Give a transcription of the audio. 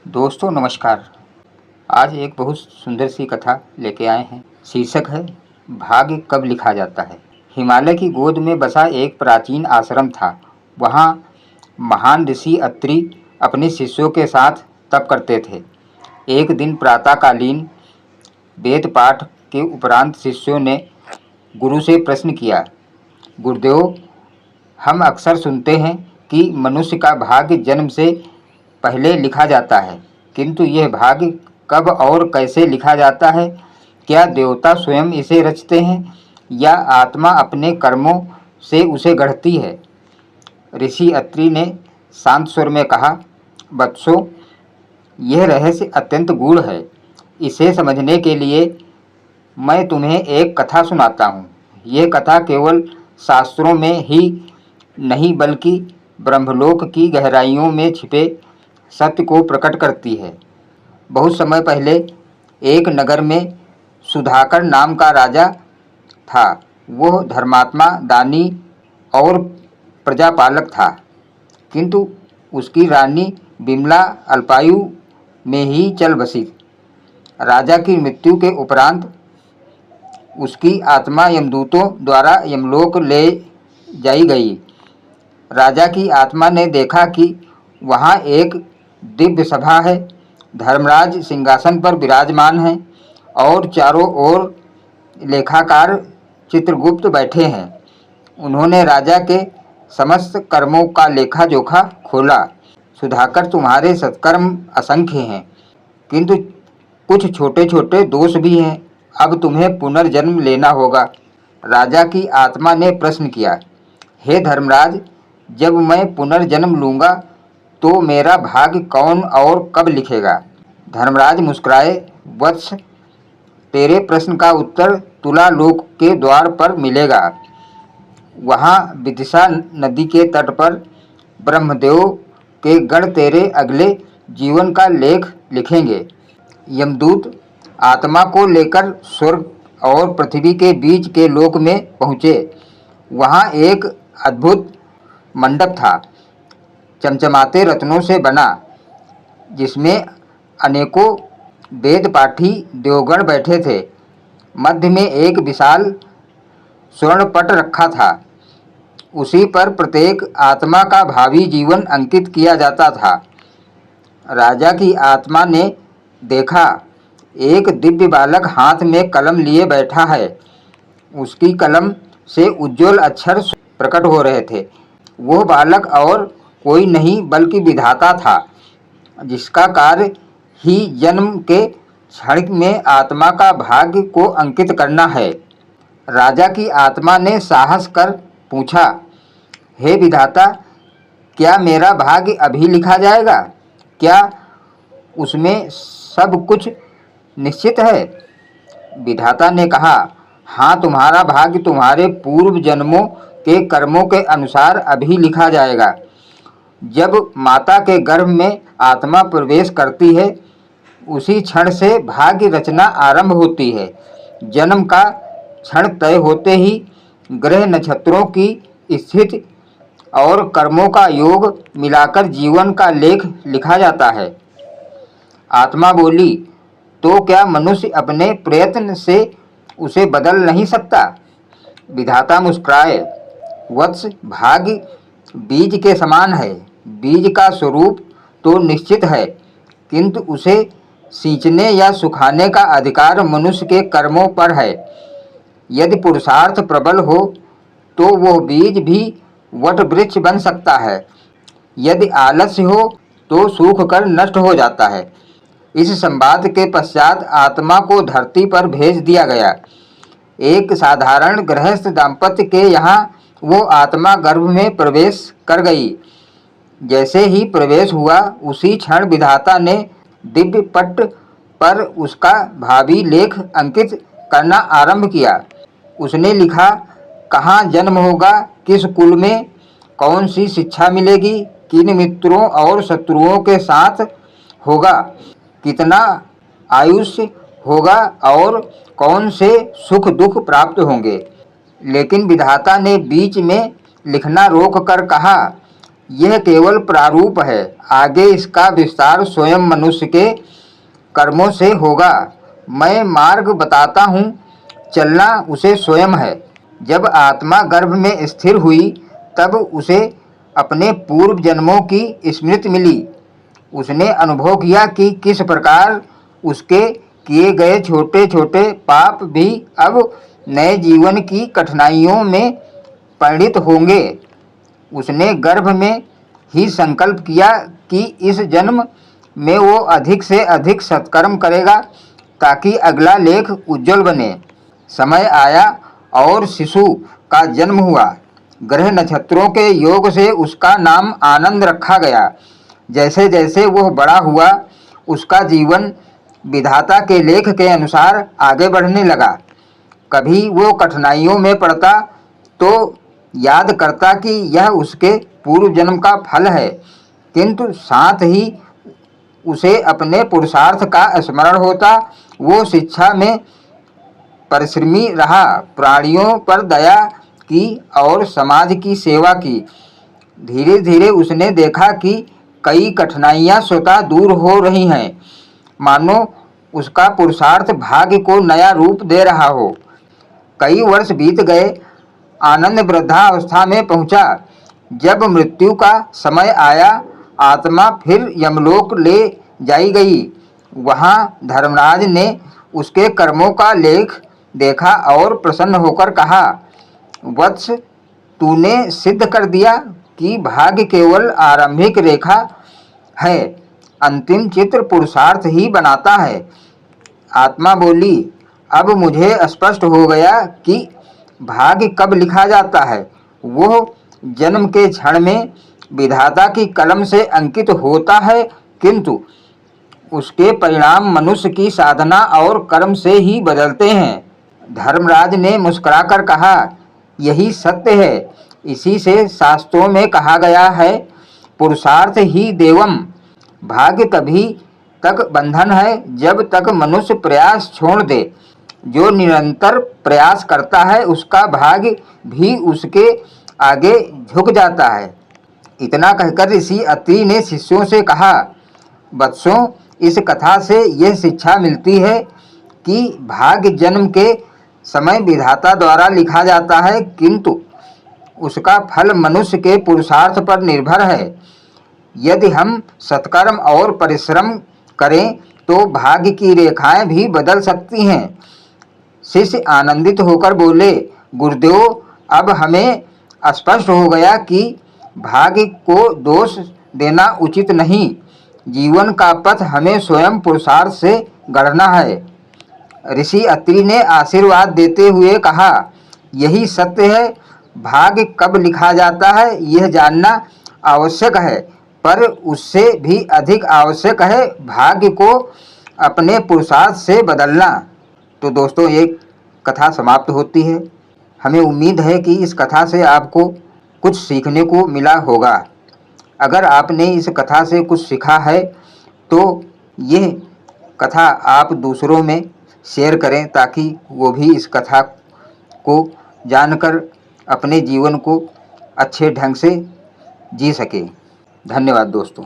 दोस्तों नमस्कार। आज एक बहुत सुंदर सी कथा लेके आए हैं। शीर्षक है भाग्य कब लिखा जाता है। हिमालय की गोद में बसा एक प्राचीन आश्रम था। वहाँ महान ऋषि अत्रि अपने शिष्यों के साथ तप करते थे। एक दिन प्रातःकालीन वेद पाठ के उपरांत शिष्यों ने गुरु से प्रश्न किया, गुरुदेव, हम अक्सर सुनते हैं कि मनुष्य का भाग्य जन्म से पहले लिखा जाता है, किंतु यह भाग्य कब और कैसे लिखा जाता है? क्या देवता स्वयं इसे रचते हैं या आत्मा अपने कर्मों से उसे गढ़ती है? ऋषि अत्रि ने शांत स्वर में कहा, बच्चों, यह रहस्य अत्यंत गूढ़ है। इसे समझने के लिए मैं तुम्हें एक कथा सुनाता हूँ। यह कथा केवल शास्त्रों में ही नहीं बल्कि ब्रह्मलोक की गहराइयों में छिपे सत्य को प्रकट करती है। बहुत समय पहले एक नगर में सुधाकर नाम का राजा था। वह धर्मात्मा, दानी और प्रजापालक था, किंतु उसकी रानी बिमला अल्पायु में ही चल बसी। राजा की मृत्यु के उपरांत उसकी आत्मा यमदूतों द्वारा यमलोक ले जाई गई। राजा की आत्मा ने देखा कि वहाँ एक दिव्य सभा है। धर्मराज सिंहासन पर विराजमान हैं और चारों ओर लेखाकार चित्रगुप्त बैठे हैं। उन्होंने राजा के समस्त कर्मों का लेखा जोखा खोला। सुधाकर, तुम्हारे सत्कर्म असंख्य हैं, किंतु कुछ छोटे छोटे दोष भी हैं। अब तुम्हें पुनर्जन्म लेना होगा। राजा की आत्मा ने प्रश्न किया, हे धर्मराज, जब मैं पुनर्जन्म लूँगा तो मेरा भाग्य कौन और कब लिखेगा? धर्मराज मुस्कुराए, वत्स, तेरे प्रश्न का उत्तर तुला लोक के द्वार पर मिलेगा। वहाँ विदिशा नदी के तट पर ब्रह्मदेव के गण तेरे अगले जीवन का लेख लिखेंगे। यमदूत आत्मा को लेकर स्वर्ग और पृथ्वी के बीच के लोक में पहुँचे। वहाँ एक अद्भुत मंडप था, चमचमाते रत्नों से बना, जिसमें अनेकों वेद पाठी देवगण बैठे थे। मध्य में एक विशाल स्वर्ण पट रखा था। उसी पर प्रत्येक आत्मा का भावी जीवन अंकित किया जाता था। राजा की आत्मा ने देखा, एक दिव्य बालक हाथ में कलम लिए बैठा है। उसकी कलम से उज्ज्वल अक्षर प्रकट हो रहे थे। वह बालक और कोई नहीं बल्कि विधाता था, जिसका कार्य ही जन्म के क्षण में आत्मा का भाग्य को अंकित करना है। राजा की आत्मा ने साहस कर पूछा, हे विधाता, क्या मेरा भाग्य अभी लिखा जाएगा? क्या उसमें सब कुछ निश्चित है? विधाता ने कहा, हाँ, तुम्हारा भाग्य तुम्हारे पूर्व जन्मों के कर्मों के अनुसार अभी लिखा जाएगा। जब माता के गर्भ में आत्मा प्रवेश करती है, उसी क्षण से भाग्य रचना आरंभ होती है। जन्म का क्षण तय होते ही ग्रह नक्षत्रों की स्थिति और कर्मों का योग मिलाकर जीवन का लेख लिखा जाता है। आत्मा बोली, तो क्या मनुष्य अपने प्रयत्न से उसे बदल नहीं सकता? विधाता मुस्कुराए, वत्स, भाग्य बीज के समान है। बीज का स्वरूप तो निश्चित है, किंतु उसे सींचने या सुखाने का अधिकार मनुष्य के कर्मों पर है। यदि पुरुषार्थ प्रबल हो तो वह बीज भी वट वृक्ष बन सकता है। यदि आलस्य हो तो सूख कर नष्ट हो जाता है। इस संवाद के पश्चात आत्मा को धरती पर भेज दिया गया। एक साधारण गृहस्थ दाम्पत्य के यहाँ वो आत्मा गर्भ में प्रवेश कर गई। जैसे ही प्रवेश हुआ, उसी क्षण विधाता ने दिव्य पट पर उसका भावी लेख अंकित करना आरंभ किया। उसने लिखा, कहाँ जन्म होगा, किस कुल में, कौन सी शिक्षा मिलेगी, किन मित्रों और शत्रुओं के साथ होगा, कितना आयुष्य होगा और कौन से सुख दुख प्राप्त होंगे। लेकिन विधाता ने बीच में लिखना रोक कर कहा, यह केवल प्रारूप है, आगे इसका विस्तार स्वयं मनुष्य के कर्मों से होगा। मैं मार्ग बताता हूँ, चलना उसे स्वयं है। जब आत्मा गर्भ में स्थिर हुई तब उसे अपने पूर्व जन्मों की स्मृति मिली। उसने अनुभव किया कि किस प्रकार उसके किए गए छोटे छोटे पाप भी अब नए जीवन की कठिनाइयों में परिणित होंगे। उसने गर्भ में ही संकल्प किया कि इस जन्म में वो अधिक से अधिक सत्कर्म करेगा ताकि अगला लेख उज्जवल बने। समय आया और शिशु का जन्म हुआ। ग्रह नक्षत्रों के योग से उसका नाम आनंद रखा गया। जैसे जैसे वह बड़ा हुआ उसका जीवन विधाता के लेख के अनुसार आगे बढ़ने लगा। कभी वो कठिनाइयों में पड़ता तो याद करता कि यह उसके पूर्व जन्म का फल है, किंतु साथ ही उसे अपने पुरुषार्थ का स्मरण होता। वो शिक्षा में परिश्रमी रहा, प्राणियों पर दया की और समाज की सेवा की। धीरे धीरे उसने देखा कि कई कठिनाइयां स्वतः दूर हो रही हैं, मानो उसका पुरुषार्थ भाग्य को नया रूप दे रहा हो। कई वर्ष बीत गए। आनंद वृद्धावस्था में पहुंचा। जब मृत्यु का समय आया, आत्मा फिर यमलोक ले जाई गई। वहां धर्मराज ने उसके कर्मों का लेख देखा और प्रसन्न होकर कहा, वत्स, तूने सिद्ध कर दिया कि भाग्य केवल आरंभिक रेखा है, अंतिम चित्र पुरुषार्थ ही बनाता है। आत्मा बोली, अब मुझे स्पष्ट हो गया कि भाग्य कब लिखा जाता है। वो जन्म के क्षण में विधाता की कलम से अंकित होता है, किंतु उसके परिणाम मनुष्य की साधना और कर्म से ही बदलते हैं। धर्मराज ने मुस्कुराकर कहा, यही सत्य है। इसी से शास्त्रों में कहा गया है, पुरुषार्थ ही देवम। भाग्य तभी तक बंधन है जब तक मनुष्य प्रयास छोड़ दे। जो निरंतर प्रयास करता है उसका भाग्य भी उसके आगे झुक जाता है। इतना कहकर ऋषि अत्रि ने शिष्यों से कहा, बच्चों, इस कथा से यह शिक्षा मिलती है कि भाग्य जन्म के समय विधाता द्वारा लिखा जाता है, किंतु उसका फल मनुष्य के पुरुषार्थ पर निर्भर है। यदि हम सत्कर्म और परिश्रम करें तो भाग्य की रेखाएं भी बदल सकती हैं। शिष्य आनंदित होकर बोले, गुरुदेव, अब हमें स्पष्ट हो गया कि भाग्य को दोष देना उचित नहीं। जीवन का पथ हमें स्वयं पुरुषार्थ से गढ़ना है। ऋषि अत्रि ने आशीर्वाद देते हुए कहा, यही सत्य है। भाग्य कब लिखा जाता है यह जानना आवश्यक है, पर उससे भी अधिक आवश्यक है भाग्य को अपने पुरुषार्थ से बदलना। तो दोस्तों, ये कथा समाप्त होती है। हमें उम्मीद है कि इस कथा से आपको कुछ सीखने को मिला होगा। अगर आपने इस कथा से कुछ सीखा है तो यह कथा आप दूसरों में शेयर करें ताकि वो भी इस कथा को जानकर अपने जीवन को अच्छे ढंग से जी सके। धन्यवाद दोस्तों।